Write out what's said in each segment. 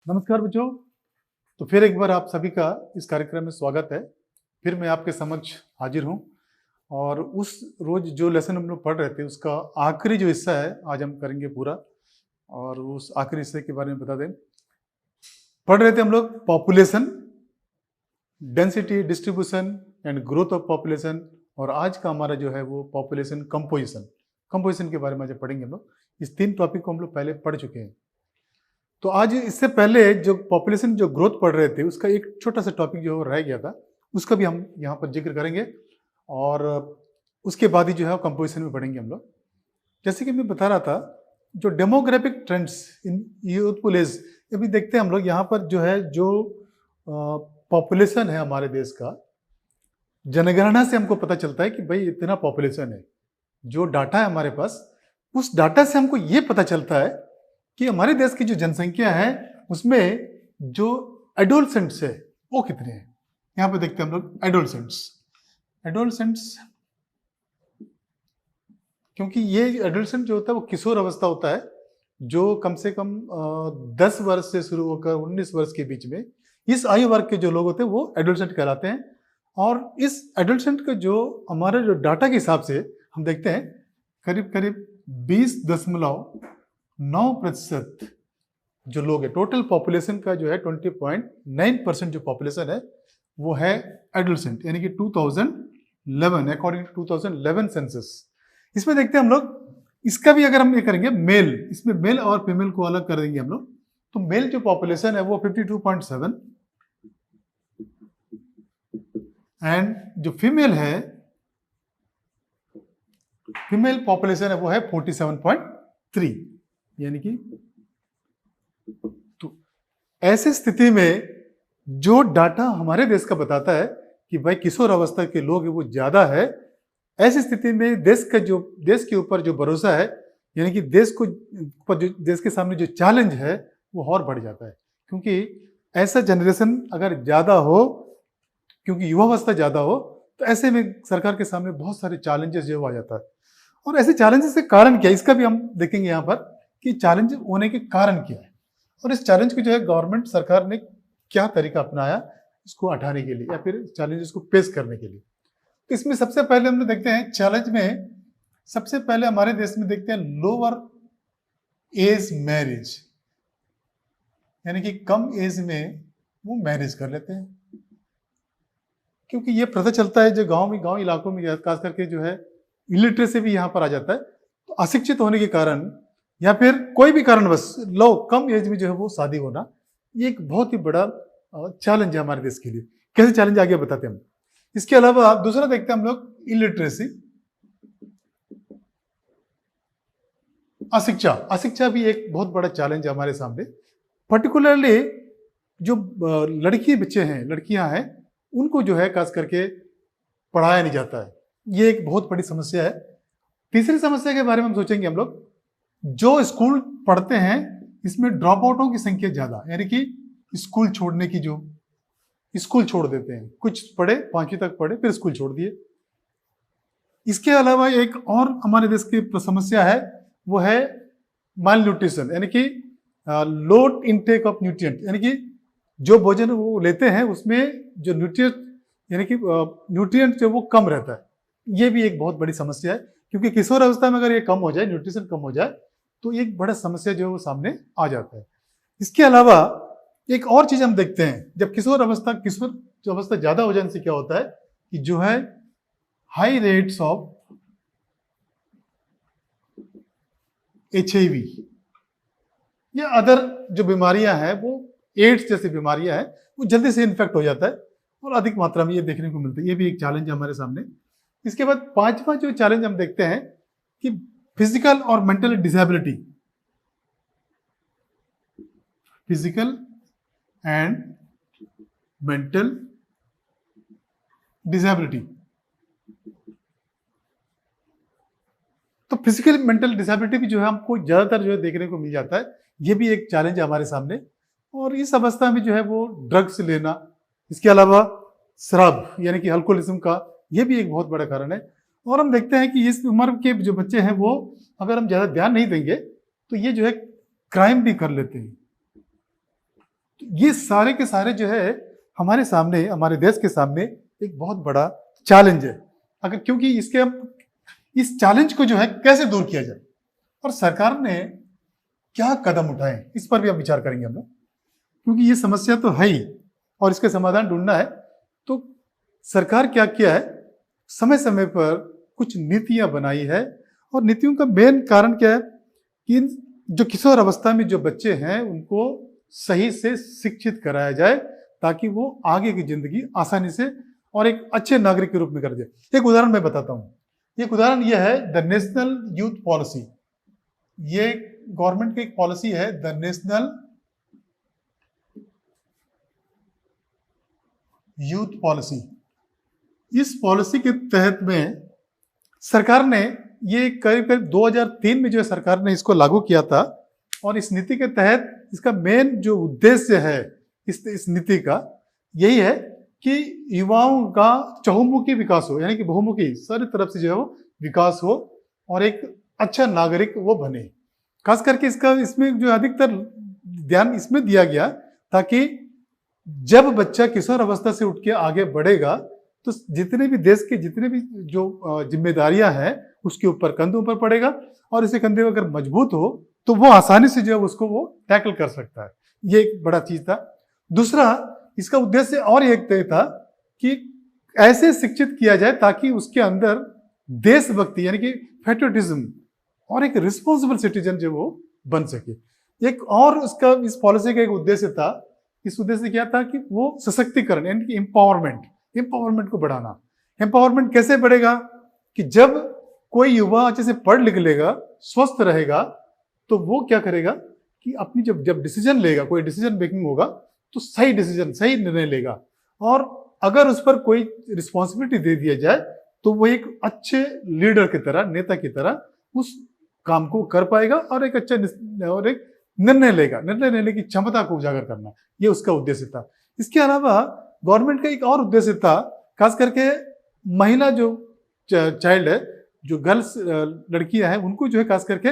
नमस्कार बच्चों। तो फिर एक बार आप सभी का इस कार्यक्रम में स्वागत है। फिर मैं आपके समक्ष हाजिर हूं और उस रोज जो लेसन हम लोग पढ़ रहे थे उसका आखिरी जो हिस्सा है आज हम करेंगे पूरा। और उस आखिरी हिस्से के बारे में बता दें। पढ़ रहे थे हम लोग population, density, distribution and growth of population. और आज का हमारा जो है वो पॉपुलेशन कंपोजिशन के बारे में आज पढ़ेंगे हम लोग। इस 3 टॉपिक को हम लोग पहले पढ़ चुके हैं। तो आज इससे पहले जो पॉपुलेशन जो ग्रोथ पढ़ रहे थे उसका एक छोटा सा टॉपिक जो रह गया था उसका भी हम यहाँ पर जिक्र करेंगे। और उसके बाद ही जो है कंपोजिशन में पढ़ेंगे हम लोग। जैसे कि मैं बता रहा था, जो demographic trends in youthful age, अभी देखते हैं हम लोग यहाँ पर जो है जो पॉपुलेशन है हमारे देश का, जनगणना से हमको पता चलता है कि भाई इतना पॉपुलेशन है। जो डाटा है हमारे पास, उस डाटा से हमको ये पता चलता है कि हमारे देश की जो जनसंख्या है उसमें जो एडोलसेंट्स है वो कितने हैं। यहाँ पे देखते हैं हम लोग एडोलसेंट्स, क्योंकि ये एडोलसेंट जो होता है वो किशोर अवस्था होता है, जो कम से कम 10 वर्ष से शुरू होकर 19 वर्ष के बीच में इस आयु वर्ग के जो लोग होते हैं वो एडोलसेंट कहलाते हैं। और इस एडोलसेंट का जो हमारे जो डाटा के हिसाब से हम देखते हैं करीब करीब 20.9% जो लोग है, टोटल पॉपुलेशन का जो है 20.9% जो पॉपुलेशन है वो है एडोलसेंट, यानी कि 2011 अकॉर्डिंग टू 2011 सेंसस। इसमें देखते हैं हम लोग, इसका भी अगर हम ये करेंगे मेल, इसमें मेल और फीमेल को अलग कर देंगे हम लोग, तो मेल जो पॉपुलेशन है वो 52.7 एंड जो फीमेल पॉपुलेशन है वो है 47.3, यानी कि तो ऐसी स्थिति में जो डाटा हमारे देश का बताता है कि भाई किशोर अवस्था के लोग वो ज्यादा है, ऐसी स्थिति में देश के ऊपर जो भरोसा है, यानी कि देश के सामने जो चैलेंज है वो और बढ़ जाता है। क्योंकि ऐसा जनरेशन अगर ज्यादा हो, क्योंकि युवावस्था ज्यादा हो, तो ऐसे में सरकार के सामने बहुत सारे चैलेंजेस जो आ जाता है। और ऐसे चैलेंजेस के कारण क्या है, इसका भी हम देखेंगे यहाँ पर कि चैलेंज होने के कारण क्या है और इस चैलेंज को जो है गवर्नमेंट सरकार ने क्या तरीका अपनाया इसको हटाने के लिए या फिर चैलेंजेस को पेश करने के लिए। तो इसमें सबसे पहले हम लोग देखते हैं चैलेंज में, सबसे पहले हमारे देश में देखते हैं लोअर एज मैरिज, यानी कि कम एज में वो मैरिज कर लेते हैं। क्योंकि ये प्रथा चलता है जो गांव इलाकों में खास करके जो है इलिटरेसी भी यहाँ पर आ जाता है। तो अशिक्षित होने के कारण या फिर कोई भी कारणवश लोग कम एज में जो है वो शादी होना, ये एक बहुत ही बड़ा चैलेंज है हमारे देश के लिए। कैसे चैलेंज आगे बताते हैं हम। इसके अलावा दूसरा देखते हैं हम लोग इलिटरेसी, अशिक्षा भी एक बहुत बड़ा चैलेंज है हमारे सामने। पर्टिकुलरली जो लड़कियां हैं उनको जो है खास करके पढ़ाया नहीं जाता है, ये एक बहुत बड़ी समस्या है। तीसरी समस्या के बारे में हम सोचेंगे हम लोग, जो स्कूल पढ़ते हैं इसमें ड्रॉप आउटों की संख्या ज्यादा, यानी कि स्कूल छोड़ने की, जो स्कूल छोड़ देते हैं, कुछ पढ़े 5वीं तक पढ़े फिर स्कूल छोड़ दिए। इसके अलावा एक और हमारे देश की समस्या है वो है माल न्यूट्रिशन, यानी कि लो इनटेक ऑफ न्यूट्रिएंट, यानी कि जो भोजन वो लेते हैं उसमें जो न्यूट्रिएंट जो वो कम रहता है। ये भी एक बहुत बड़ी समस्या है, क्योंकि किशोर अवस्था में अगर ये कम हो जाए, न्यूट्रिशन कम हो जाए, तो एक बड़ा समस्या जो है वो सामने आ जाता है। इसके अलावा एक और चीज हम देखते हैं, जब किशोर अवस्था ज्यादा हो जाने से क्या होता है कि जो है हाई रेट्स ऑफ HIV या अदर जो बीमारियां हैं, वो एड्स जैसी बीमारियां हैं, वो जल्दी से इन्फेक्ट हो जाता है और अधिक मात्रा में ये देखने को मिलता है। ये भी एक चैलेंज है हमारे सामने। इसके बाद 5वां जो चैलेंज हम देखते हैं कि फिजिकल और mental disability, physical and mental disability. तो फिजिकल मेंटल डिसेबिलिटी भी जो है हमको ज्यादातर जो है देखने को मिल जाता है। ये भी एक चैलेंज है हमारे सामने। और इस अवस्था में जो है वो ड्रग्स लेना, इसके अलावा शराब यानी कि अल्कोहलिज्म का, ये भी एक बहुत बड़ा कारण है। और हम देखते हैं कि इस उम्र के जो बच्चे हैं वो अगर हम ज्यादा ध्यान नहीं देंगे तो ये जो है क्राइम भी कर लेते हैं। तो ये सारे के सारे जो है हमारे सामने, हमारे देश के सामने एक बहुत बड़ा चैलेंज है। अगर क्योंकि इसके इस चैलेंज को जो है कैसे दूर किया जाए और सरकार ने क्या कदम उठाए, इस पर भी हम विचार करेंगे हम लोग, क्योंकि ये समस्या तो है ही और इसका समाधान ढूंढना है। तो सरकार क्या किया है, समय समय पर कुछ नीतियां बनाई है और नीतियों का मेन कारण क्या है कि जो किशोर अवस्था में जो बच्चे हैं उनको सही से शिक्षित कराया जाए ताकि वो आगे की जिंदगी आसानी से और एक अच्छे नागरिक के रूप में कर दे। एक उदाहरण मैं बताता हूँ। एक उदाहरण यह है द नेशनल यूथ पॉलिसी। ये गवर्नमेंट की एक पॉलिसी है, द नेशनल यूथ पॉलिसी। इस पॉलिसी के तहत में सरकार ने ये करीब करीब 2003 में जो है सरकार ने इसको लागू किया था और इस नीति के तहत इसका मेन जो उद्देश्य है इस नीति का यही है कि युवाओं का चहुमुखी विकास हो, यानी कि बहुमुखी सारी तरफ से जो है वो विकास हो और एक अच्छा नागरिक वो बने। खास करके इसमें जो अधिकतर ध्यान इसमें दिया गया ताकि जब बच्चा किशोर अवस्था से उठ के आगे बढ़ेगा तो जितने भी देश के जितने भी जो जिम्मेदारियां हैं उसके ऊपर कंधों पर पड़ेगा और इसे कंधे अगर मजबूत हो तो वो आसानी से जो है उसको वो टैकल कर सकता है। ये एक बड़ा चीज था। दूसरा, इसका उद्देश्य और एक तय था कि ऐसे शिक्षित किया जाए ताकि उसके अंदर देशभक्ति यानी कि पैट्रियटिज्म और एक रिस्पॉन्सिबल सिटीजन जो वो बन सके। एक और उसका इस पॉलिसी का एक उद्देश्य था। इस उद्देश्य क्या था कि वो सशक्तिकरण यानी कि एम्पावरमेंट को बढ़ाना। एम्पावरमेंट कैसे बढ़ेगा कि जब कोई युवा अच्छे से पढ़ लिख लेगा, स्वस्थ रहेगा, तो वो क्या करेगा कि अपनी जब डिसीजन लेगा, कोई डिसीजन मेकिंग होगा तो सही डिसीजन, सही निर्णय लेगा और अगर उस पर कोई रिस्पॉन्सिबिलिटी दे दिया जाए तो वो एक अच्छे लीडर की तरह, नेता की तरह उस काम को कर पाएगा और एक अच्छा और एक निर्णय लेगा। निर्णय लेने की क्षमता को उजागर करना, ये उसका उद्देश्य था। इसके अलावा गवर्नमेंट का एक और उद्देश्य था, खास करके महिला जो चाइल्ड है, जो गर्ल्स लड़कियां हैं, उनको जो है खास करके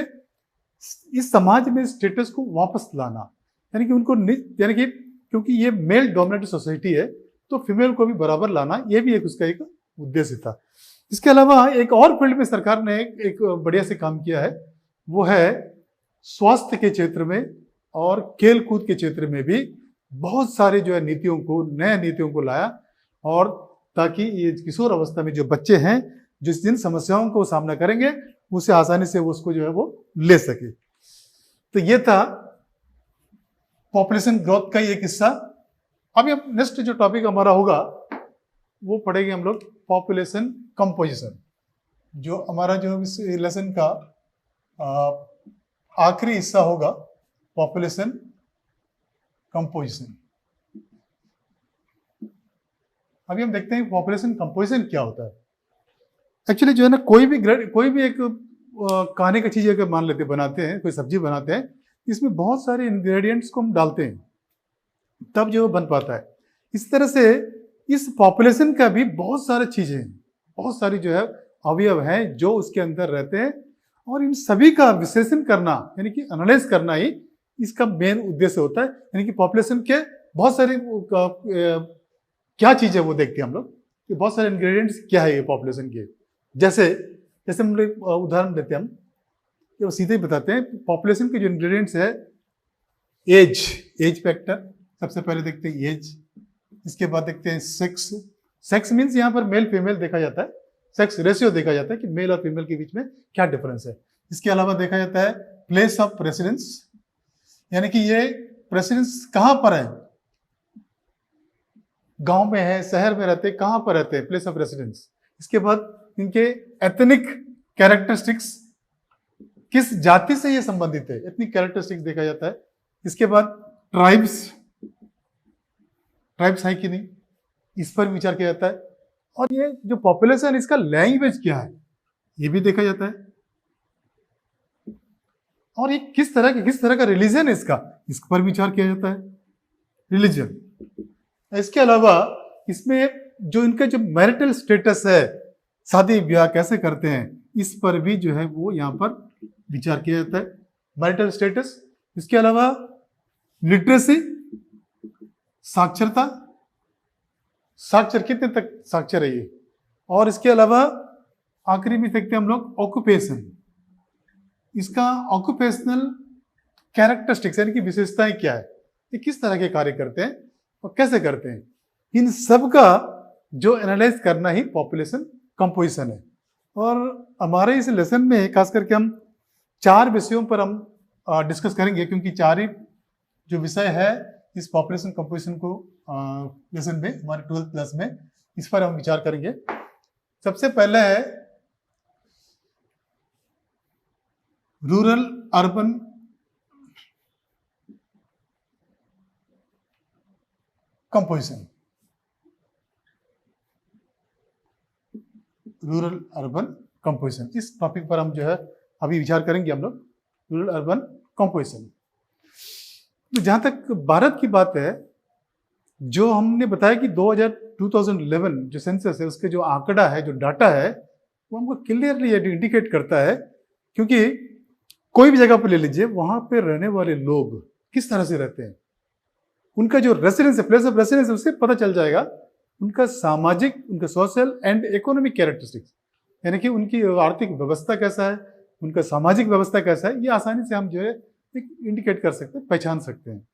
इस समाज में स्टेटस को वापस लाना, यानी कि उनको यानी कि क्योंकि ये मेल डोमिनेटेड सोसाइटी है तो फीमेल को भी बराबर लाना, ये भी एक उसका एक उद्देश्य था। इसके अलावा एक और फील्ड में सरकार ने एक बढ़िया से काम किया है, वो है स्वास्थ्य के क्षेत्र में और खेल कूद के क्षेत्र में भी बहुत सारे जो है नीतियों को, नए नीतियों को लाया और ताकि ये किशोर अवस्था में जो बच्चे हैं जिस जिन समस्याओं को सामना करेंगे उसे आसानी से उसको जो है वो ले सके। तो ये था पॉपुलेशन ग्रोथ का एक हिस्सा। अभी अब नेक्स्ट जो टॉपिक हमारा होगा वो पढ़ेंगे हम लोग पॉपुलेशन कंपोजिशन, जो हमारा जो इस लेसन का आखिरी हिस्सा होगा, पॉपुलेशन कंपोजिशन। अभी हम देखते हैं पॉपुलेशन कंपोजिशन क्या होता है। एक्चुअली जो है ना, कोई भी एक खाने की चीज अगर मान लेते बनाते हैं, कोई सब्जी बनाते हैं, इसमें बहुत सारे इंग्रेडिएंट्स को हम डालते हैं तब जो बन पाता है। इस तरह से इस पॉपुलेशन का भी बहुत सारी चीजें, बहुत सारी जो है अवयव हैं जो उसके अंदर रहते हैं और इन सभी का विश्लेषण करना यानी कि एनालाइज करना ही इसका मेन उद्देश्य होता है। यानी कि पॉपुलेशन के बहुत सारे क्या चीज है वो देखते हैं हम लोग कि बहुत सारे इंग्रेडिएंट्स क्या है ये पॉपुलेशन के। जैसे हम लोग उदाहरण देते हैं, हम सीधे ही बताते हैं पॉपुलेशन के जो इंग्रेडिएंट्स है, एज फैक्टर, सबसे पहले देखते हैं एज। इसके बाद देखते हैं सेक्स मीन्स यहाँ पर मेल फीमेल देखा जाता है, सेक्स रेशियो देखा जाता है कि मेल और फीमेल के बीच में क्या डिफरेंस है। इसके अलावा देखा जाता है प्लेस ऑफ रेसिडेंस, यानी कि ये रेसिडेंस कहाँ पर है, गांव में है, शहर में रहते हैं, कहाँ पर रहते हैं, प्लेस ऑफ रेसिडेंस। इसके बाद इनके एथनिक कैरेक्टरिस्टिक्स, किस जाति से ये संबंधित है, एथनिक कैरेक्टरिस्टिक्स देखा जाता है। इसके बाद ट्राइब्स है कि नहीं, इस पर विचार किया जाता है। और ये जो पॉपुलेशन, इसका लैंग्वेज क्या है ये भी देखा जाता है। और ये किस तरह का रिलीजन है इसका, इस पर विचार किया जाता है, रिलीजन। इसके अलावा इसमें जो इनका जो मैरिटल स्टेटस है, शादी ब्याह कैसे करते हैं, इस पर भी जो है वो यहाँ पर विचार किया जाता है, मैरिटल स्टेटस। इसके अलावा लिटरेसी, साक्षरता, साक्षर कितने तक साक्षर है ये, और इसके अलावा आखिरी में देखते हैं हम लोग ऑक्यूपेशन, इसका ऑक्यूपेशनल कैरेक्टरिस्टिक्स यानी कि विशेषताएं क्या है, ये किस तरह के कार्य करते हैं और कैसे करते हैं, इन सब का जो एनालाइज करना ही पॉपुलेशन कंपोजिशन है। और हमारे इस लेसन में खास करके हम 4 विषयों पर हम डिस्कस करेंगे, क्योंकि 4 ही जो विषय है इस पॉपुलेशन कंपोजिशन को लेसन में हमारे 12th क्लास में, इस पर हम विचार करेंगे। सबसे पहले है rural urban composition, rural urban composition, इस टॉपिक पर हम जो है अभी विचार करेंगे हम लोग, रूरल अर्बन कंपोजिशन। तो जहां तक भारत की बात है, जो हमने बताया कि 2011 जो सेंसस है उसके जो आंकड़ा है, जो डाटा है, वो हमको क्लियरली इंडिकेट करता है, क्योंकि कोई भी जगह पर ले लीजिए, वहां पे रहने वाले लोग किस तरह से रहते हैं, उनका जो रेसिडेंस है, प्लेस ऑफ रेसिडेंस है, उससे पता चल जाएगा उनका सामाजिक, उनका सोशल एंड इकोनॉमिक कैरेक्टरिस्टिक्स, यानी कि उनकी आर्थिक व्यवस्था कैसा है, उनका सामाजिक व्यवस्था कैसा है, ये आसानी से हम जो है इंडिकेट कर सकते हैं, पहचान सकते हैं।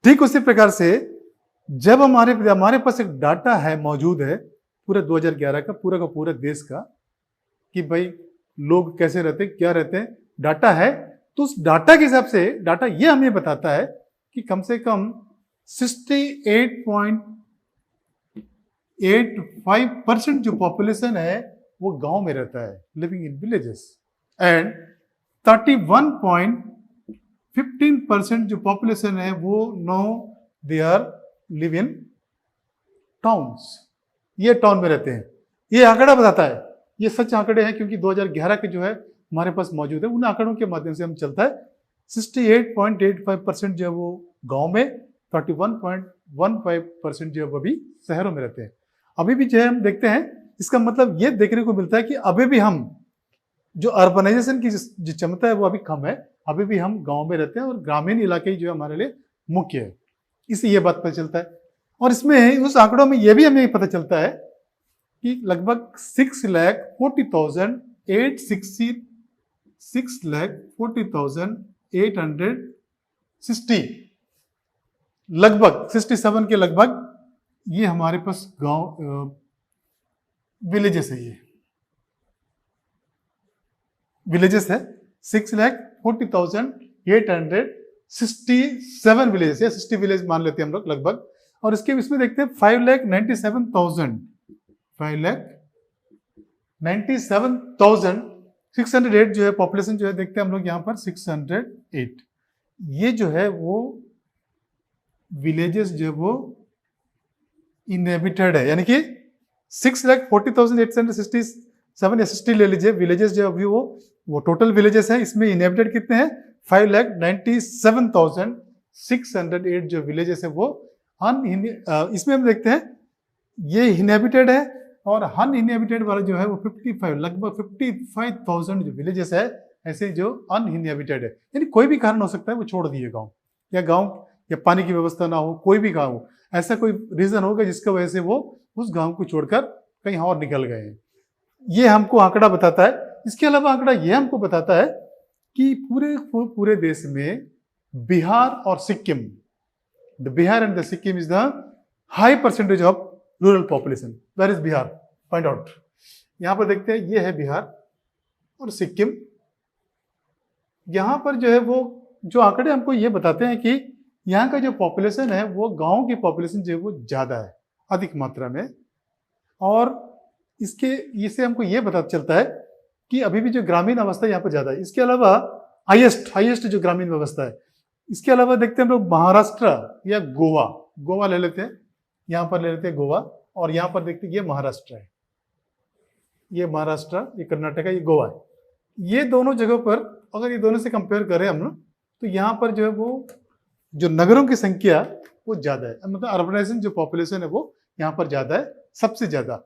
ठीक उसी प्रकार से जब हमारे पास एक डाटा है, मौजूद है पूरे 2011 का पूरा देश का, कि भाई लोग कैसे रहते हैं, क्या रहते हैं, डाटा है, तो उस डाटा के हिसाब से डाटा ये हमें बताता है कि कम से कम 68.85% जो पॉपुलेशन है वो गांव में रहता है, लिविंग इन विलेजेस, एंड 31.15% जो पॉपुलेशन है वो they are live in towns, ये टाउन में रहते हैं। ये आंकड़ा बताता है, ये सच आंकड़े हैं, क्योंकि 2011 के जो है हमारे पास मौजूद है, उन आंकड़ों के माध्यम से हम चलता है। 68.85% जो है वो गांव में, 31.15% जो है वो भी शहरों में रहते हैं। अभी भी जो है हम देखते हैं, इसका मतलब ये देखने को मिलता है कि अभी भी हम जो अर्बनाइजेशन की जो क्षमता है वो अभी कम है, अभी भी हम गांव में रहते हैं और ग्रामीण इलाके ही जो है हमारे लिए मुख्य है, इससे ये बात पता चलता है। और इसमें उस आंकड़ों में ये भी हमें पता चलता है कि लगभग 6,40,860 लगभग 67 के लगभग ये हमारे पास गांव विलेजेस है, ये विलेजेस है। 6,40,867 विलेजेस या 60 विलेज मान लेते हैं हम लोग लगभग। और इसके इसमें देखते हैं 5,97,608 जो है पॉपुलेशन जो है, देखते हैं हम लोग यहाँ पर 608, ये जो है वो विलेजेस जो है वो इनहेबिटेड है, यानी कि 6,40,867 या 60 ले लीजिए विलेजेस जो अभी वो टोटल विलेजेस है, इसमें इनहेबिटेड कितने हैं, 5,97,608 जो विलेजेस है वो इसमें हम देखते हैं ये इनहेबिटेड है, और अनइनहेबिटेड वाला जो है वो 55 लगभग 55,000 जो विलेजेस है ऐसे जो अनइनहेबिटेड है, यानी कोई भी कारण हो सकता है वो छोड़ दिए गाँव या पानी की व्यवस्था ना हो, कोई भी गाँव हो, ऐसा कोई रीजन होगा जिसका वजह से वो उस गांव को छोड़कर कहीं और निकल गए हैं, ये हमको आंकड़ा बताता है। इसके अलावा आंकड़ा ये हमको बताता है कि पूरे देश में बिहार और Sikkim, the Bihar and the Sikkim is the high percentage of rural population. Where is Bihar, find out. यहाँ पर देखते हैं ये है बिहार और सिक्किम। यहाँ पर जो है वो जो आंकड़े हमको ये बताते हैं कि यहाँ का जो पॉपुलेशन है वो गांव की पॉपुलेशन जो है वो ज़्यादा है, अधिक मात्रा में, और इससे हमको ये पता चलता है कि अभी भी जो ग्रामीण अवस्था यहाँ पर ज़्यादा है। इसके अलावा हाईएस्ट जो ग्रामीण व्यवस्था है, इसके अलावा देखते हैं हम लोग महाराष्ट्र या गोवा ले लेते हैं, यहाँ पर ले लेते हैं गोवा, और यहाँ पर देखते हैं ये महाराष्ट्र है, ये महाराष्ट्र, ये कर्नाटक है, ये गोवा है। ये दोनों जगहों पर अगर ये दोनों से कंपेयर करें हम लोग, तो यहाँ पर जो है वो जो नगरों की संख्या वो ज़्यादा है, मतलब अर्बनाइजेशन जो पॉपुलेशन है वो यहाँ पर ज़्यादा है, सबसे ज़्यादा।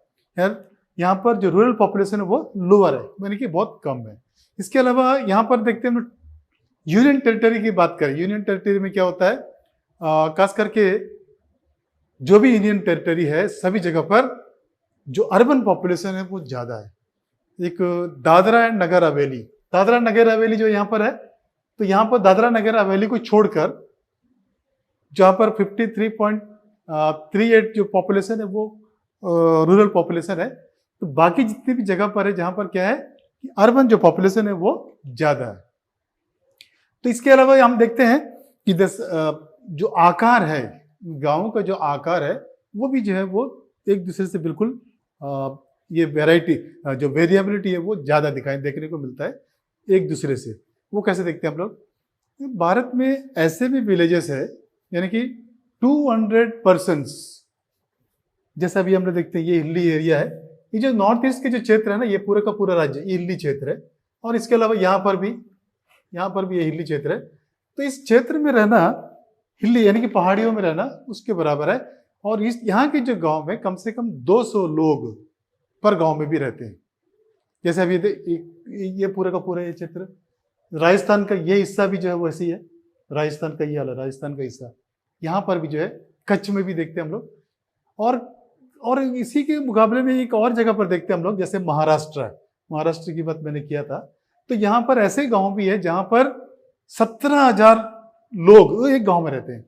यहाँ पर जो रूरल पॉपुलेशन है वो लोअर है, यानी कि बहुत कम है। इसके अलावा यहाँ पर देखते हैं हम यूनियन टेरिटरी की बात करें, यूनियन टेरिटरी में क्या होता है, खास करके जो भी इंडियन टेरिटरी है सभी जगह पर जो अर्बन पॉपुलेशन है वो ज्यादा है। एक दादरा एंड नगर हवेली, दादरा नगर हवेली जो यहाँ पर है, तो यहाँ पर दादरा नगर हवेली को छोड़कर जहाँ पर 53.38 जो पॉपुलेशन है वो रूरल पॉपुलेशन है, तो बाकी जितनी भी जगह पर है जहाँ पर क्या है कि अर्बन जो पॉपुलेशन है वो ज्यादा है। तो इसके अलावा हम देखते हैं कि जो आकार है गांवों का, जो आकार है वो भी जो है वो एक दूसरे से बिल्कुल ये वैरायटी जो वेरिएबिलिटी है वो ज्यादा देखने को मिलता है एक दूसरे से। वो कैसे देखते हैं हम लोग? भारत में ऐसे भी विलेजेस है यानी कि 200%, जैसा अभी हम लोग देखते हैं ये हिली एरिया है, ये जो नॉर्थ ईस्ट के जो क्षेत्र है ना, ये पूरे का पूरा राज्य ये हिली क्षेत्र है, और इसके अलावा यहाँ पर भी ये हिली क्षेत्र है। तो इस क्षेत्र में रहना, हिली यानी कि पहाड़ियों में रहना, उसके बराबर है। और इस यहाँ के जो गांव में कम से कम 200 लोग पर गांव में भी रहते हैं। जैसे अभी ये पूरा का पूरा ये क्षेत्र, राजस्थान का ये हिस्सा भी जो है वो ऐसी है, राजस्थान का ये हाल है, राजस्थान का हिस्सा यहाँ पर भी जो है, कच्छ में भी देखते हैं हम लोग। और इसी के मुकाबले में एक और जगह पर देखते हैं हम लोग, जैसे महाराष्ट्र है, महाराष्ट्र की बात मैंने किया था, तो यहाँ पर ऐसे गांव भी है जहां पर 17,000 लोग एक गांव में रहते हैं।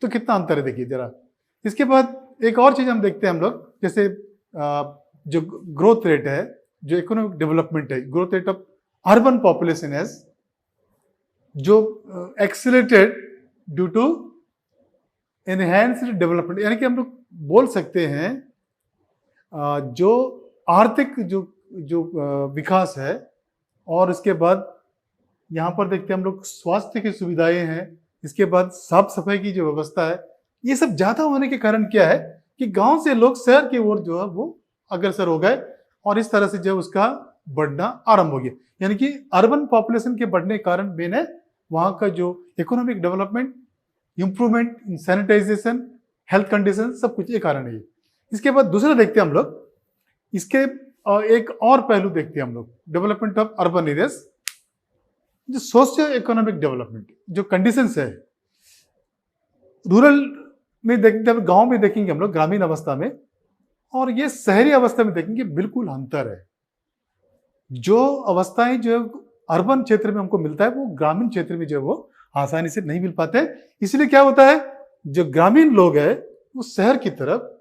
तो कितना अंतर है देखिए जरा। इसके बाद एक और चीज हम देखते हैं हम लोग, जैसे जो ग्रोथ रेट है, जो इकोनॉमिक डेवलपमेंट है, growth rate of urban population as जो accelerated due to enhanced development, यानी कि हम लोग बोल सकते हैं जो आर्थिक जो विकास है, और इसके बाद यहाँ पर देखते हैं हम लोग स्वास्थ्य की सुविधाएं हैं, इसके बाद साफ सफाई की जो व्यवस्था है, ये सब ज्यादा होने के कारण क्या है कि गांव से लोग शहर की ओर जो है वो अग्रसर हो गए, और इस तरह से जो उसका बढ़ना आरंभ हो गया। यानी कि अर्बन पॉपुलेशन के बढ़ने के कारण मेन है वहां का जो economic development, improvement in sanitization, health condition, सब कुछ ये कारण है। इसके बाद दूसरा देखते हैं हम लोग, इसके एक और पहलू देखते हैं हम लोग, डेवलपमेंट ऑफ अर्बन एरियाज, जो सोशियो इकोनॉमिक डेवलपमेंट, जो कंडीशंस है रूरल में देखते हैं, गांव में देखेंगे हम लोग ग्रामीण अवस्था में, और ये शहरी अवस्था में देखेंगे बिल्कुल अंतर है। जो अवस्थाएं जो अर्बन क्षेत्र में हमको मिलता है वो ग्रामीण क्षेत्र में जो है वो आसानी से नहीं मिल पाते। इसलिए क्या होता है, जो ग्रामीण लोग है वो शहर की तरफ,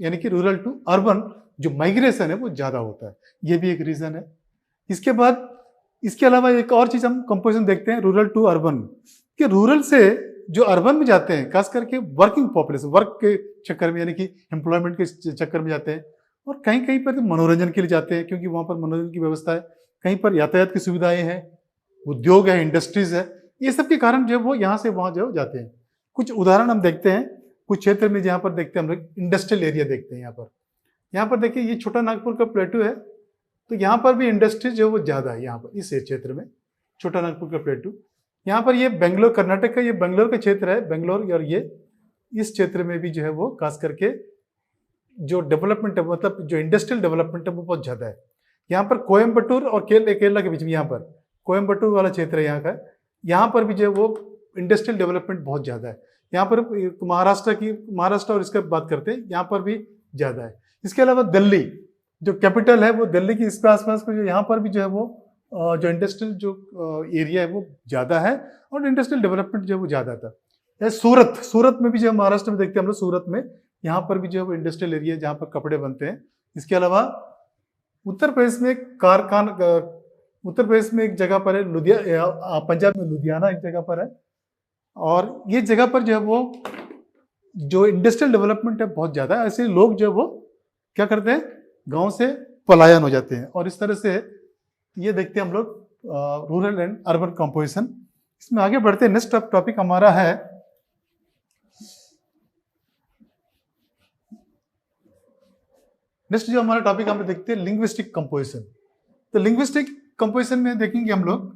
यानी कि रूरल टू अर्बन जो माइग्रेशन है वो ज्यादा होता है, ये भी एक रीजन है। इसके बाद इसके अलावा एक और चीज हम कंपोजिशन देखते हैं रूरल टू अर्बन, कि रूरल से जो अर्बन में जाते हैं खास करके वर्किंग पॉपुलेशन, वर्क के चक्कर में, यानी कि एम्प्लॉयमेंट के चक्कर में जाते हैं, और कहीं कहीं पर मनोरंजन के लिए जाते हैं क्योंकि वहां पर मनोरंजन की व्यवस्था है, कहीं पर यातायात की सुविधाएं हैं, उद्योग है, इंडस्ट्रीज है, ये सब के कारण जो वो यहाँ से वहां जो जाते हैं। कुछ उदाहरण हम देखते हैं कुछ क्षेत्र में जहाँ पर देखते हैं हम लोग इंडस्ट्रियल एरिया देखते हैं। यहाँ पर देखिए ये छोटा नागपुर का प्लेटू है, तो यहाँ पर भी इंडस्ट्री जो वो ज्यादा है यहाँ पर इस क्षेत्र में, छोटा नागपुर का प्लेटू। यहाँ पर ये बेंगलोर, कर्नाटक का ये बेंगलोर का क्षेत्र है, बेंगलोर, और ये इस क्षेत्र में भी जो है वो खास करके जो डेवलपमेंट है, मतलब जो इंडस्ट्रियल डेवलपमेंट है वो बहुत ज्यादा है। यहाँ पर कोयम्बटूर और केरला के बीच में, यहाँ पर कोयम्बटूर वाला क्षेत्र है यहाँ का, यहाँ पर भी जो है वो इंडस्ट्रियल डेवलपमेंट बहुत ज्यादा है। यहाँ पर महाराष्ट्र और इसका बात करते हैं, यहाँ पर भी ज्यादा है। इसके अलावा दिल्ली जो कैपिटल है, वो दिल्ली की इसके आसपास को जो यहाँ पर भी जो है वो जो इंडस्ट्रियल जो एरिया है वो ज्यादा है, और इंडस्ट्रियल डेवलपमेंट जो है वो ज्यादा था। सूरत में भी जो महाराष्ट्र में देखते हैं हम लोग, सूरत में यहाँ पर भी जो है वो इंडस्ट्रियल एरिया है जहाँ पर कपड़े बनते हैं। इसके अलावा उत्तर प्रदेश में एक जगह पर है, पंजाब में लुधियाना एक जगह पर है, और ये जगह पर जो है वो जो इंडस्ट्रियल डेवलपमेंट है बहुत ज्यादा है। ऐसे लोग जो है वो क्या करते हैं, गांव से पलायन हो जाते हैं, और इस तरह से ये देखते हैं हम लोग रूरल एंड अर्बन कंपोजिशन। इसमें आगे बढ़ते हैं, नेक्स्ट टॉपिक हमारा है नेक्स्ट जो हमारा टॉपिक हम देखते हैं लिंग्विस्टिक कंपोजिशन। तो लिंग्विस्टिक कंपोजिशन में देखेंगे हम लोग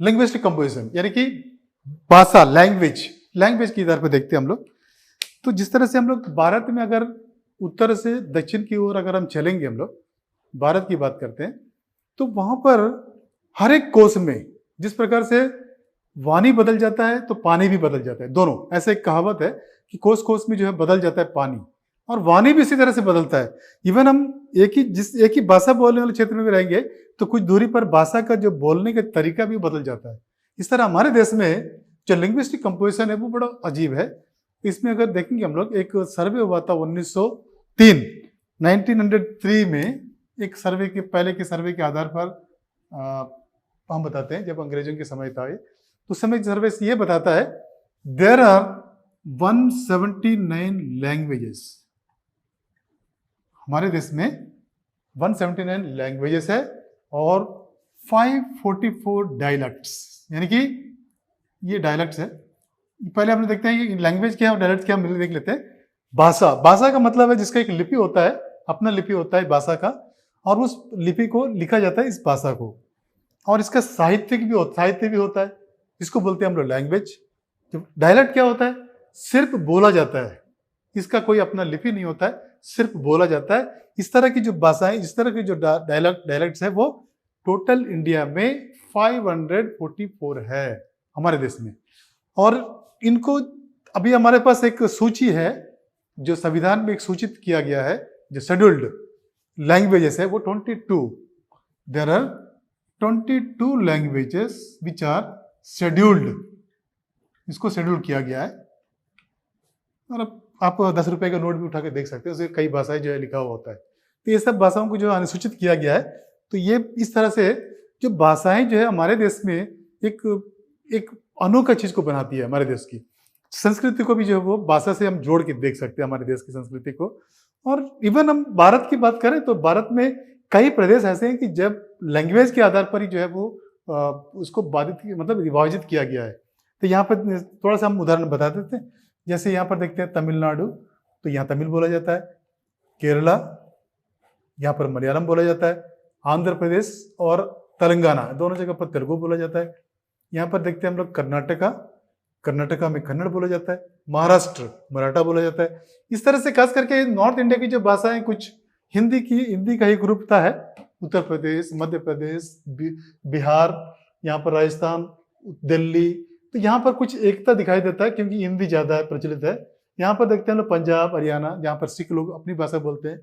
लिंग्विस्टिक कंपोजिशन, यानी कि भाषा, लैंग्वेज, लैंग्वेज के आधार पर देखते हैं हम लोग। तो जिस तरह से हम लोग भारत में अगर उत्तर से दक्षिण की ओर अगर हम चलेंगे, हम लोग भारत की बात करते हैं, तो वहां पर हर एक कोस में जिस प्रकार से वाणी बदल जाता है तो पानी भी बदल जाता है, दोनों। ऐसे एक कहावत है कि कोस कोस में जो है बदल जाता है पानी, और वाणी भी इसी तरह से बदलता है। इवन हम एक ही भाषा बोलने वाले क्षेत्र में भी रहेंगे तो कुछ दूरी पर भाषा का जो बोलने का तरीका भी बदल जाता है। इस तरह हमारे देश में जो लिंग्विस्टिक कंपोजिशन है वो बड़ा अजीब है। इसमें अगर देखेंगे हम लोग, एक सर्वे हुआ था 1903 में, एक सर्वे के पहले के सर्वे के आधार पर हम बताते हैं, जब अंग्रेजों के समय था ये, तो उस समय सर्वे ये बताता है देयर आर 179 लैंग्वेजेस। हमारे देश में 179 लैंग्वेजेस है और 544 डायलेक्ट्स, यानी कि ये डायलेक्ट्स है। पहले हम देखते हैं कि लैंग्वेज क्या है और डायलेक्ट क्या, मिलकर देख लेते हैं। भाषा, भाषा का मतलब है जिसका एक लिपि होता है, अपना लिपि होता है भाषा का, और उस लिपि को लिखा जाता है इस भाषा को, और इसका साहित्य भी होता है, इसको बोलते हैं हम लोग लैंग्वेज। डायलेक्ट क्या होता है? सिर्फ बोला जाता है, इसका कोई अपना लिपि नहीं होता है, सिर्फ बोला जाता है। इस तरह की जो भाषाएं, इस तरह की जो डायलेक्ट्स है, वो टोटल इंडिया में 544 है हमारे देश में। और इनको अभी हमारे पास एक सूची है जो संविधान में एक सूचित किया गया है, जो शेड्यूल्ड लैंग्वेजेस है, वो 22। There are 22 languages which are scheduled, इसको शेड्यूल किया गया है। और अब आप 10 रुपए का नोट भी उठा के देख सकते हैं, उसमें कई भाषाएं जो है लिखा हुआ होता है। तो ये सब भाषाओं को जो अनुसूचित किया गया है। तो ये इस तरह से जो भाषाएं जो है हमारे देश में एक अनोखा चीज को बनाती है। हमारे देश की संस्कृति को भी जो है वो भाषा से हम जोड़ के देख सकते हैं, हमारे देश की संस्कृति को। और इवन हम भारत की बात करें तो भारत में कई प्रदेश ऐसे हैं कि जब लैंग्वेज के आधार पर ही जो है वो उसको मतलब विभाजित किया गया है। तो यहाँ पर थोड़ा सा हम उदाहरण बता देते हैं। जैसे यहाँ पर देखते हैं तमिलनाडु, तो यहाँ तमिल बोला जाता है। केरला, यहाँ पर मलयालम बोला जाता है। आंध्र प्रदेश और तेलंगाना, दोनों जगह पर तेलुगु बोला जाता है। यहाँ पर देखते हैं हम लोग कर्नाटका में कन्नड़ बोला जाता है। महाराष्ट्र, मराठा बोला जाता है। इस तरह से खास करके नॉर्थ इंडिया की जो भाषाएं, कुछ हिंदी का ही ग्रुप है। उत्तर प्रदेश, मध्य प्रदेश, बिहार, यहाँ पर राजस्थान, दिल्ली, तो यहाँ पर कुछ एकता दिखाई देता है क्योंकि हिंदी ज्यादा प्रचलित है। यहाँ पर देखते हैं लोग पंजाब, हरियाणा, जहाँ पर सिख लोग अपनी भाषा बोलते हैं।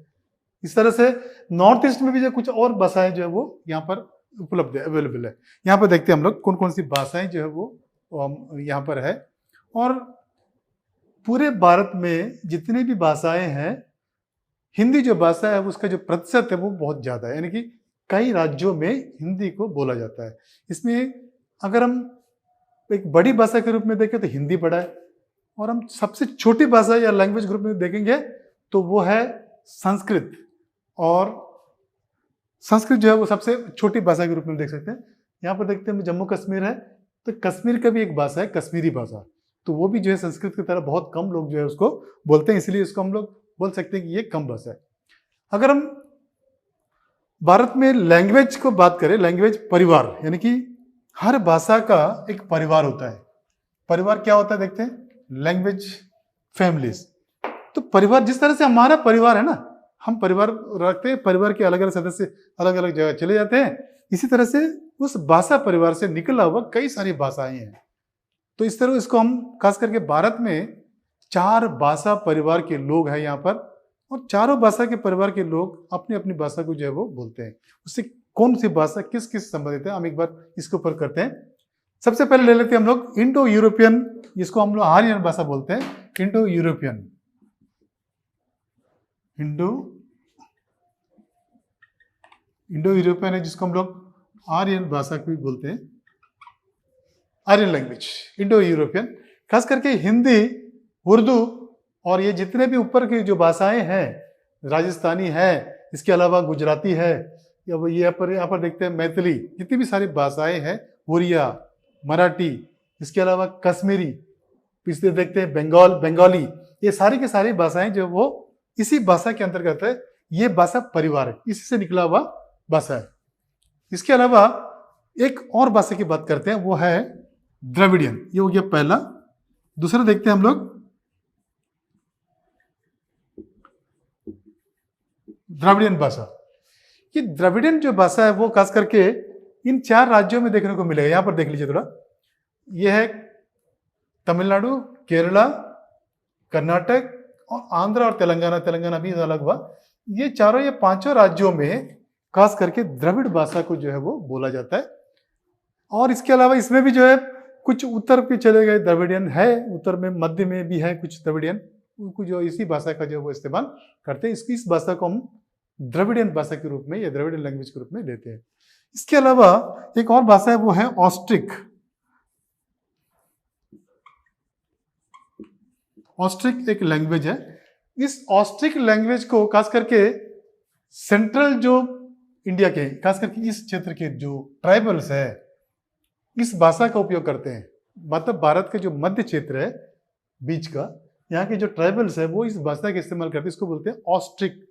इस तरह से नॉर्थ ईस्ट में भी जो कुछ और भाषाएं जो है वो यहाँ पर उपलब्ध है, अवेलेबल है। यहाँ पर देखते हैं हम लोग कौन कौन सी भाषाएं जो है वो यहाँ पर है। और पूरे भारत में जितनी भी भाषाएं हैं, हिंदी जो भाषा है उसका जो प्रतिशत है वो बहुत ज्यादा है, यानी कि कई राज्यों में हिंदी को बोला जाता है। इसमें अगर हम एक बड़ी भाषा के रूप में देखें तो हिंदी बड़ा है, और हम सबसे छोटी भाषा या लैंग्वेज ग्रुप में देखेंगे तो वो है संस्कृत। और संस्कृत जो है वो सबसे छोटी भाषा के रूप में देख सकते हैं। यहाँ पर देखते हैं जम्मू कश्मीर है, तो कश्मीर का भी एक भाषा है कश्मीरी भाषा, तो वो भी जो है संस्कृत की तरह बहुत कम लोग जो है उसको बोलते हैं, इसलिए उसको हम लोग बोल सकते हैं कि ये कम भाषा है। अगर हम भारत में लैंग्वेज को बात करें, लैंग्वेज परिवार, यानी कि हर भाषा का एक परिवार होता है। परिवार क्या होता है देखते हैं, लैंग्वेज फैमिलीज। तो परिवार जिस तरह से हमारा परिवार है ना, हम परिवार रखते हैं, परिवार के अलग अलग सदस्य अलग अलग जगह चले जाते हैं, इसी तरह से उस भाषा परिवार से निकला हुआ कई सारी भाषाएं हैं। तो इस तरह इसको हम खास करके भारत में 4 भाषा परिवार के लोग हैं यहाँ पर, और चारों भाषा के परिवार के लोग अपनी अपनी भाषा को जो है वो बोलते हैं। उससे कौन सी भाषा किस किस संबंधित है, हम एक बार इसके ऊपर करते हैं। सबसे पहले ले लेते हैं हम लोग इंडो यूरोपियन, जिसको हम लोग आर्यन भाषा बोलते हैं। इंडो यूरोपियन, इंडो यूरोपियन है, जिसको हम लोग आर्यन भाषा भी बोलते हैं, आर्यन लैंग्वेज, इंडो यूरोपियन। खास करके हिंदी, उर्दू और ये जितने भी ऊपर की जो भाषाएं हैं, राजस्थानी है, इसके अलावा गुजराती है, यहाँ पर देखते हैं मैथिली, जितनी भी सारी भाषाएं हैं, उड़िया, मराठी, इसके अलावा कश्मीरी, इसलिए देखते हैं बंगाली, ये सारी की सारी भाषाएं जो वो इसी भाषा के अंतर्गत है। ये भाषा परिवार है, इसी से निकला हुआ भाषा है। इसके अलावा एक और भाषा की बात करते हैं, वो है द्रविडियन। ये हो गया पहला, दूसरा देखते हैं हम लोग द्रविडियन भाषा। ये द्रविडियन जो भाषा है वो खास करके इन 4 राज्यों में देखने को मिलेगा। यहां पर देख लीजिए थोड़ा, ये है तमिलनाडु, केरला, कर्नाटक और आंध्र और तेलंगाना। तेलंगाना भी अलग हुआ। ये चारों, ये 5 राज्यों में खास करके द्रविड़ भाषा को जो है वो बोला जाता है। और इसके अलावा इसमें भी जो है कुछ उत्तर पे चले गए द्रविडियन है, उत्तर में मध्य में भी है कुछ द्रविडियन, उनको जो इसी भाषा का जो वो इस्तेमाल करते हैं। इस भाषा को हम द्रविडियन भाषा के रूप में या द्रविडियन लैंग्वेज के रूप में लेते हैं। इसके अलावा एक और भाषा है वो है ऑस्ट्रिक। ऑस्ट्रिक एक लैंग्वेज है। इस ऑस्ट्रिक लैंग्वेज को खास करके सेंट्रल जो इंडिया के, खास करके इस क्षेत्र के जो ट्राइबल्स है इस भाषा का उपयोग करते हैं। मतलब भारत के जो मध्य क्षेत्र है बीच का, यहाँ के जो ट्राइबल्स है वो इस भाषा का इस्तेमाल करते हैं। इसको बोलते हैं ऑस्ट्रिक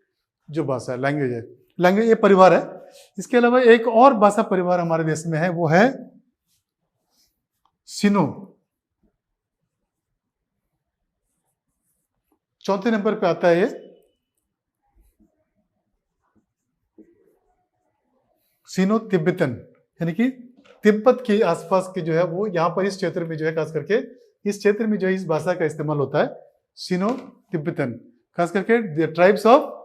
जो भाषा है, लैंग्वेज है। लैंग्वेज ये परिवार है। इसके अलावा एक और भाषा परिवार हमारे देश में है, वो है सिनो। चौथे नंबर पे आता है ये सिनो तिब्बतन, यानी कि तिब्बत के आसपास के जो है वो यहाँ पर इस क्षेत्र में जो है खास करके इस क्षेत्र में जो है इस भाषा का इस्तेमाल होता है, सिनो तिब्बतन। खास करके the tribes of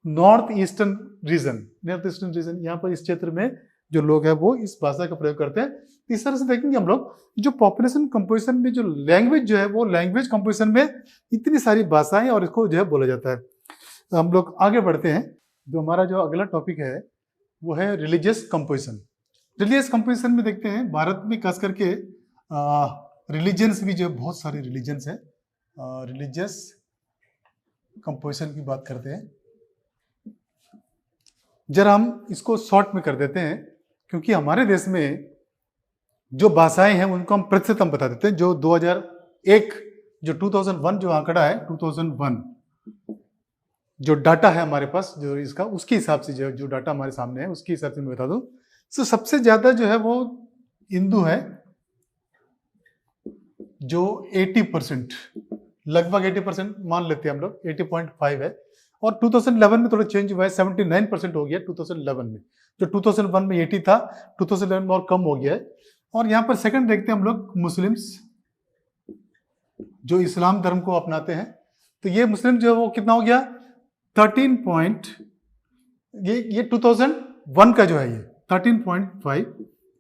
north eastern region, यहाँ पर इस क्षेत्र में जो लोग हैं वो इस भाषा का प्रयोग करते हैं। इस तरह से देखेंगे हम लोग जो पॉपुलेशन कंपोजिशन में जो लैंग्वेज जो है वो लैंग्वेज कंपोजिशन में इतनी सारी भाषाएं और इसको जो है बोला जाता है। तो हम लोग आगे बढ़ते हैं। जो हमारा जो अगला टॉपिक है वो है रिलीजियस कंपोजिशन। रिलीजियस कंपोजिशन में देखते हैं भारत में खास करके रिलीजन्स भी जो बहुत सारे रिलीजन्स हैं। रिलीजियस कंपोजिशन की बात करते हैं। जरा हम इसको शॉर्ट में कर देते हैं क्योंकि हमारे देश में जो भाषाएं हैं उनको हम प्रतिशत हम बता देते हैं। जो 2001 जो 2001 जो आंकड़ा है 2001 जो डाटा है हमारे पास जो इसका, उसके हिसाब से जो डाटा हमारे सामने है उसके हिसाब से मैं बता दूं तो सबसे ज्यादा जो है वो हिंदू है जो 80%, लगभग 80% मान लेते हैं हम लोग, 80.5 है। और 2011 में थोड़ा चेंज हुआ है, 79% हो गया 2011 में। जो 2001 में 80 था 2011 में और कम हो गया है। और यहाँ पर सेकंड देखते हैं हम लोग मुस्लिम्स जो इस्लाम धर्म को अपनाते हैं। तो ये मुस्लिम जो है वो कितना हो गया 13 ये 2001 का जो है ये 13.5।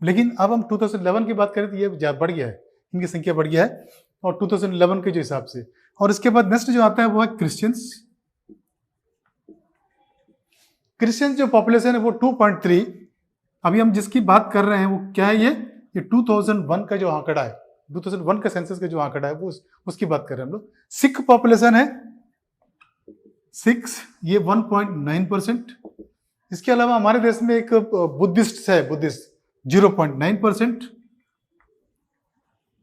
लेकिन अब हम 2011 की बात करें तो ये बढ़ गया है, इनकी संख्या बढ़ गया है और 2011 के जो हिसाब से। और इसके बाद नेक्स्ट जो आता है वो है क्रिश्चियंस। क्रिश्चियन जो पॉपुलेशन है वो 2.3। अभी हम जिसकी बात कर रहे हैं वो क्या है, ये 2001 का जो आंकड़ा है, 2001 का सेंसस का जो आंकड़ा है वो उसकी बात कर रहे हैं हम लोग। सिख पॉपुलेशन है 6, ये 1.9%। इसके अलावा हमारे देश में एक बुद्धिस्ट है, बुद्धिस्ट 0.9%।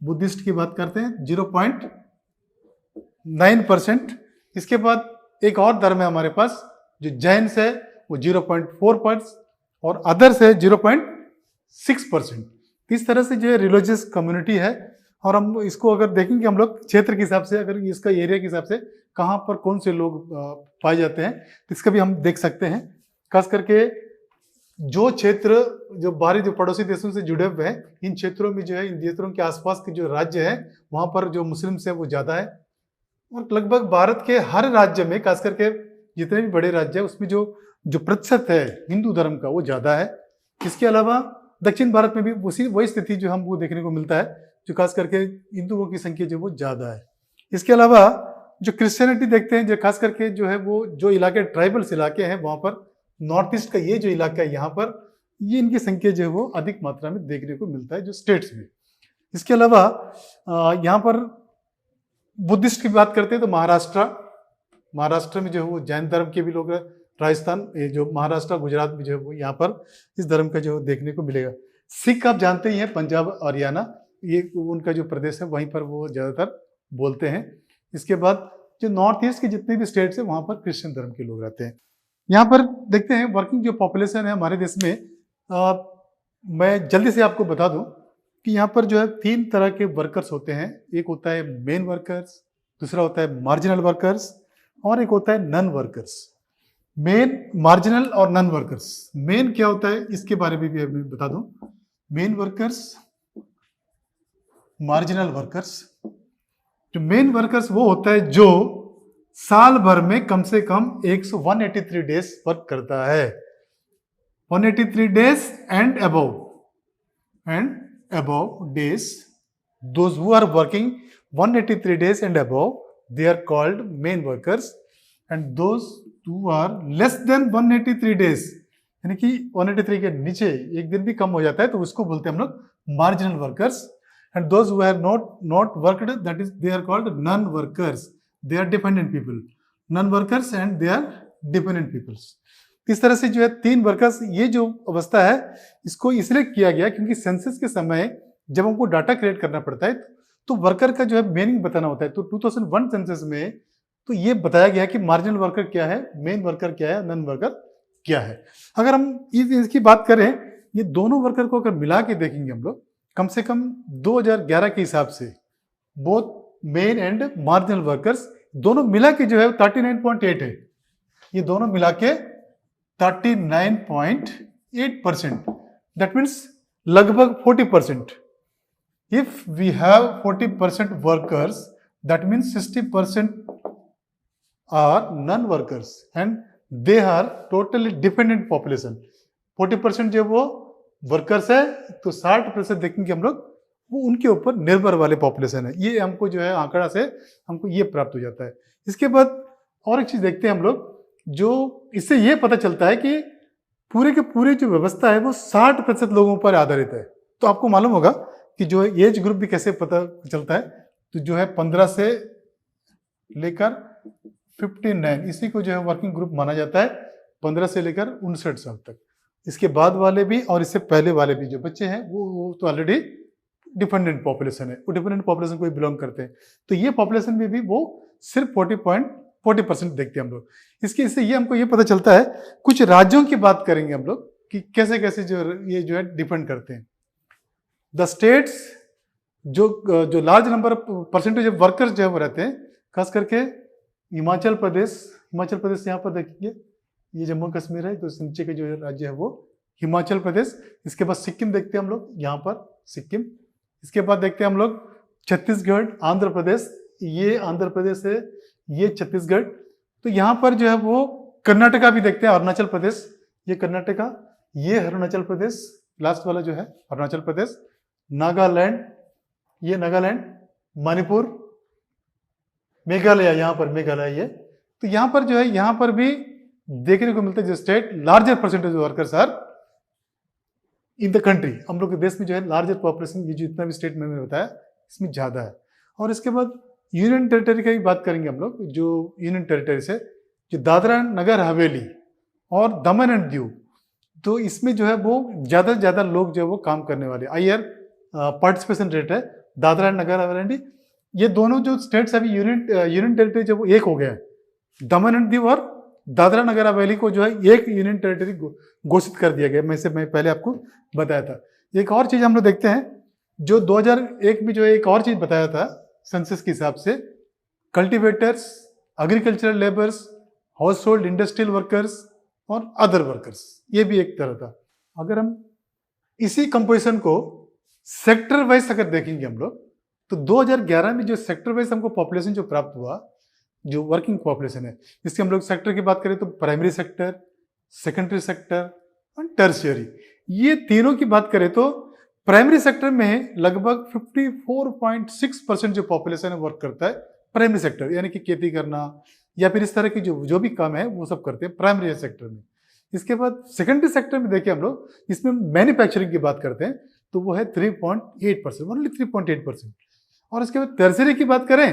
बुद्धिस्ट की बात करते हैं 0.9%। इसके बाद एक और धर्म है हमारे पास जो जैन्स है वो 0.4% और अदर्स है 0.6%। इस तरह से जो है रिलीजियस कम्युनिटी है। और हम इसको अगर देखेंगे हम लोग क्षेत्र के हिसाब से, अगर इसका एरिया के हिसाब से कहाँ पर कौन से लोग पाए जाते हैं तो इसका भी हम देख सकते हैं। खास करके जो क्षेत्र जो बाहरी जो पड़ोसी देशों से जुड़े हुए हैं इन क्षेत्रों में जो है, इन क्षेत्रों के आसपास के जो राज्य है वहाँ पर जो मुस्लिम्स है वो ज़्यादा है। और लगभग भारत के हर राज्य में खास करके जितने भी बड़े राज्य है उसमें जो प्रतिशत है हिंदू धर्म का वो ज़्यादा है। इसके अलावा दक्षिण भारत में भी वही स्थिति जो हमको देखने को मिलता है, जो खास करके हिंदुओं की संख्या जो वो ज़्यादा है। इसके अलावा जो क्रिश्चियनिटी देखते हैं, जो खास करके जो है वो जो इलाके ट्राइबल्स इलाके हैं वहाँ पर, नॉर्थ ईस्ट का ये जो इलाका है यहाँ पर, ये इनकी संख्या जो है वो अधिक मात्रा में देखने को मिलता है जो स्टेट्स में। इसके अलावा यहाँ पर बुद्धिस्ट की बात करते हैं तो महाराष्ट्र में जो है वो जैन धर्म के भी लोग हैं। राजस्थान, ये जो महाराष्ट्र गुजरात में जो है वो यहाँ पर इस धर्म का जो देखने को मिलेगा। सिख आप जानते ही हैं, पंजाब हरियाणा ये उनका जो प्रदेश है वहीं पर वो ज़्यादातर बोलते हैं। इसके बाद जो नॉर्थ ईस्ट के जितने भी स्टेट्स हैं वहाँ पर क्रिश्चियन धर्म के लोग रहते हैं। यहाँ पर देखते हैं वर्किंग जो पॉपुलेशन है हमारे देश में। मैं जल्दी से आपको बता दूं कि यहाँ पर जो है 3 तरह के वर्कर्स होते हैं। एक होता है मेन वर्कर्स, दूसरा होता है मार्जिनल वर्कर्स और एक होता है नन वर्कर्स। मेन, मार्जिनल और नन वर्कर्स। मेन क्या होता है इसके बारे में भी मैं बता दूं। Main workers, marginal workers. जो मेन वर्कर्स वो होता है जो साल भर में कम से कम 183 डेज वर्क करता है। 183 days and above days, those who are working 183 days and above, they are called main workers, and those who are less than 183 days, यानी कि 183 के नीचे एक दिन भी कम हो जाता है तो उसको बोलते हैं हम लोग marginal workers. And those who have not worked, that is they are called non workers, they are dependent people. Non workers and they are dependent peoples. इस तरह से जो है 3 वर्कर्स, ये जो अवस्था है इसको इसलिए किया गया क्योंकि सेंसस के समय जब हमको डाटा क्रिएट करना पड़ता है तो वर्कर का जो है मीनिंग बताना होता है। तो 2001 सेंसस में तो ये बताया गया कि मार्जिनल वर्कर क्या है, मेन वर्कर क्या है, नन वर्कर क्या है। अगर हम इसकी बात करें, ये दोनों वर्कर को अगर मिला के देखेंगे हम लोग, कम से कम 2011 के हिसाब से both men and marginal workers दोनों मिला के जो है 39.8 है। ये दोनों मिला के 39.8%, दैट मीन्स लगभग 40%। If we have 40% workers, that means 60% are non workers and they are totally dependent population. 40% जो वो वर्कर्स है तो 60% देखेंगे हम लोग वो उनके ऊपर निर्भर वाले पॉपुलेशन है। ये हमको जो है आंकड़ा से हमको ये प्राप्त हो जाता है। इसके बाद और एक चीज देखते हैं हम लोग, जो इससे ये पता चलता है कि पूरे के पूरे जो व्यवस्था है वो 60% लोगों पर आधारित है। तो आपको मालूम होगा कि जो एज ग्रुप भी कैसे पता चलता है, तो जो है 15 से लेकर 59 इसी को जो है वर्किंग ग्रुप माना जाता है, 15 से लेकर 59 साल तक। इसके बाद वाले भी और इससे पहले वाले भी जो बच्चे हैं वो तो ऑलरेडी डिपेंडेंट पॉपुलेशन है, वो डिपेंडेंट पॉपुलेशन को बिलोंग करते हैं। तो ये पॉपुलेशन में भी वो सिर्फ 40% देखते हैं हम लोग। इससे ये हमको ये पता चलता है। कुछ राज्यों की बात करेंगे हम लोग कि कैसे कैसे ये जो है डिपेंड करते हैं। द स्टेट्स जो large number percentage of workers जो है वो रहते हैं, खास करके हिमाचल प्रदेश यहाँ पर देखिए, ये जम्मू कश्मीर है, तो नीचे के जो राज्य है वो हिमाचल प्रदेश। इसके बाद सिक्किम देखते हैं हम लोग, यहाँ पर सिक्किम। इसके बाद देखते हैं हम लोग छत्तीसगढ़, आंध्र प्रदेश, ये आंध्र प्रदेश है, ये छत्तीसगढ़। तो यहाँ पर जो है वो कर्नाटका भी देखते हैं, अरुणाचल प्रदेश, ये कर्नाटका, ये अरुणाचल प्रदेश, लास्ट वाला जो है अरुणाचल प्रदेश, नागालैंड, ये नागालैंड, मणिपुर, मेघालय, यहाँ पर मेघालय ये। तो यहाँ पर जो है यहाँ पर भी देखने को मिलता है जो state larger percentage workers are in the country. हम लोग के देश में जो है लार्जर पॉपुलेशन, ये जो इतना भी स्टेट में मैंने बताया इसमें ज्यादा है। और इसके बाद यूनियन टेरिटरी की बात करेंगे हम लोग, जो यूनियन टेरिटरी से जो दादरा नगर हवेली और दमन एंड दीव, तो इसमें जो है वो ज्यादा से ज्यादा लोग जो है वो काम करने वाले, हायर पार्टिसिपेशन रेट है दादरा नगर हवेली। ये दोनों जो स्टेट्स अभी यूनियन टेरिटरी जब वो एक हो गया है, दमन एंड दीव और दादरा नगर हवेली को जो है एक यूनियन टेरिटरी घोषित कर दिया गया। मैं पहले आपको बताया था। एक और चीज हम लोग देखते हैं, जो 2001 में जो एक और चीज बताया था सेंसस के हिसाब से, cultivators, agricultural labours, house hold industrial workers और अदर वर्कर्स, ये भी एक तरह था। अगर हम इसी कंपोजिशन को सेक्टर वाइज अगर देखेंगे हम लोग, तो 2011 में जो सेक्टर वाइज हमको पॉपुलेशन जो प्राप्त हुआ, जो वर्किंग पॉपुलेशन है, इसके हम लोग सेक्टर की बात करें तो प्राइमरी सेक्टर, सेकेंडरी सेक्टर और टर्शियरी, ये तीनों की बात करें तो प्राइमरी सेक्टर में लगभग 54.6% जो पॉपुलेशन है वर्क करता है प्राइमरी सेक्टर, यानी कि खेती करना या फिर इस तरह की जो भी काम है वो सब करते हैं प्राइमरी सेक्टर में। इसके बाद सेकेंडरी सेक्टर में देखिए हम लोग, इसमें मैन्युफैक्चरिंग की बात करते हैं तो वो है 3.8%, ओनली 3.8%। और इसके बाद टर्शियरी की बात करें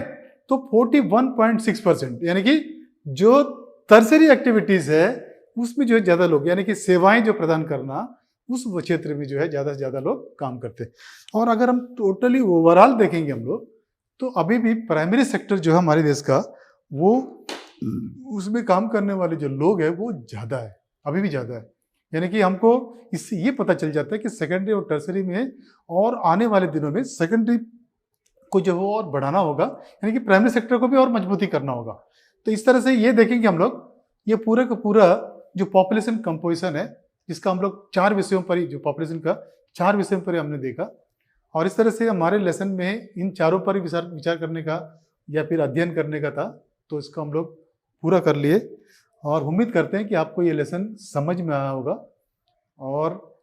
तो 41.6%, यानी कि जो टर्शियरी एक्टिविटीज है उसमें जो है ज्यादा लोग, यानी कि सेवाएं जो प्रदान करना, उस क्षेत्र में जो है ज्यादा से ज्यादा लोग काम करते हैं। और अगर हम टोटली ओवरऑल देखेंगे हम लोग, तो अभी भी प्राइमरी सेक्टर जो है हमारे देश का, वो उसमें काम करने वाले जो लोग हैं वो ज्यादा है, अभी भी ज्यादा है। यानी कि हमको इससे ये पता चल जाता है कि सेकेंडरी और टर्सरी में और आने वाले दिनों में सेकेंडरी को जो है वो और बढ़ाना होगा, यानी कि प्राइमरी सेक्टर को भी और मजबूती करना होगा। तो इस तरह से ये देखेंगे हम लोग, ये पूरा का पूरा जो पॉपुलेशन कंपोजिशन है, जिसका हम लोग 4 विषयों पर ही, जो पॉपुलेशन का 4 विषयों पर ही हमने देखा, और इस तरह से हमारे लेसन में इन चारों पर ही विचार करने का या फिर अध्ययन करने का था। तो इसको हम लोग पूरा कर लिए और उम्मीद करते हैं कि आपको ये लेसन समझ में आया होगा। और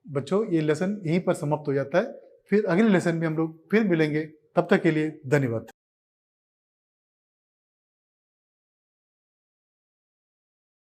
बच्चों, ये लेसन यहीं पर समाप्त हो जाता है। फिर अगले लेसन में हम लोग फिर मिलेंगे। तब तक के लिए धन्यवाद।